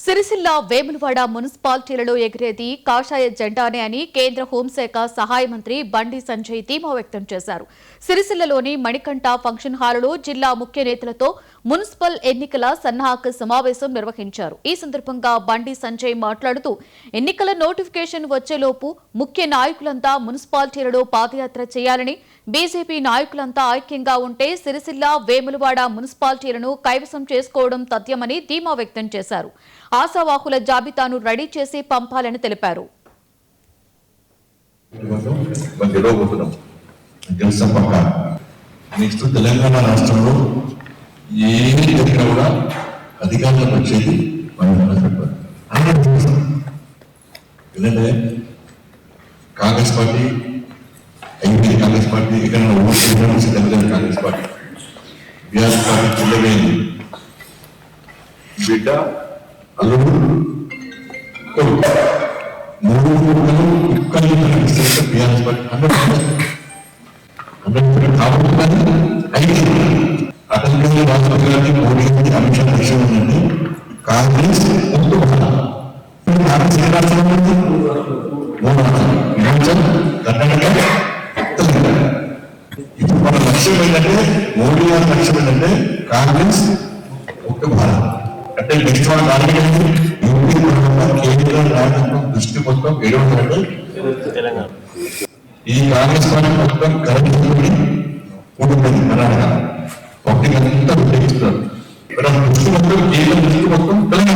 సిరిసిల్ల వేములవాడ మున్సిపాలిటీలలో ఎగిరేది కాషాయ జెండానే అని కేంద్ర హోంశాఖ సహాయ మంత్రి బండి సంజయ్ ధీమా వ్యక్తం చేశారు. సిరిసిల్లలోని మణికంఠ ఫంక్షన్ హాలులో జిల్లా ముఖ్య నేతలతో మున్సిపల్ ఎన్నికల సన్నాహక సమావేశం నిర్వహించారు. ఈ సందర్భంగా బండి సంజయ్ మాట్లాడుతూ ఎన్నికల నోటిఫికేషన్ వచ్చేలోపు ముఖ్య నాయకులంతా మున్సిపాలిటీలలో పాదయాత్ర చేయాలని, బీజేపీ నాయకులంతా ఐక్యంగా ఉంటే సిరిసిల్ల వేములవాడ మున్సిపాలిటీలను కైవసం చేసుకోవడం తథ్యమని ధీమా వ్యక్తం చేశారు. ఆశావాహుల జాబితాను రెడీ చేసి పంపాలని తెలిపారు. తెలంగాణ రాష్ట్రంలో ఏది జరిగినా కూడా అధికారంలోకి వచ్చేది ఎందుకంటే Congress party IP Congress party ఎక్కడైనా ఓట్లు కాంగ్రెస్ పార్టీ బీఆర్ఎస్ పార్టీ పిల్లలైంది బిడ్డ అల్లుడు కొడుకు మూడు బీఆర్ఎస్ పార్టీ 100% కాబట్టి అయితే అటల్ బిహారీ వాజ్పేయి గారిని మోడీ గారిని అమిత్ షా విషయం ఏంటంటే కాంగ్రెస్ కాంగ్రెస్ ఏ రాష్ట్రంలో ఉంది? 3 రాష్ట్రాలు హిమాచల్, కర్ణాటక, తెలంగాణ. ఇప్పుడు మన లక్ష్యం ఏంటంటే మోడీ గారి లక్ష్యం ఏంటంటే కాంగ్రెస్ ఒక్క భారత్ అంటే నెక్స్ట్ వాళ్ళ రాజకీయాలు యూపీ కేంద్ర నాయకత్వం దృష్టి మొత్తం ఏడవడంటే తెలంగాణ ఈ కాంగ్రెస్ పార్టీ మొత్తం కరెంట్ ఉంటుంది కర్ణాటక పబ్లిక్ అంతా ఉపయోగిస్తున్నారు దృష్టి మొత్తం కేంద్రం దృష్టి మొత్తం తెలంగాణ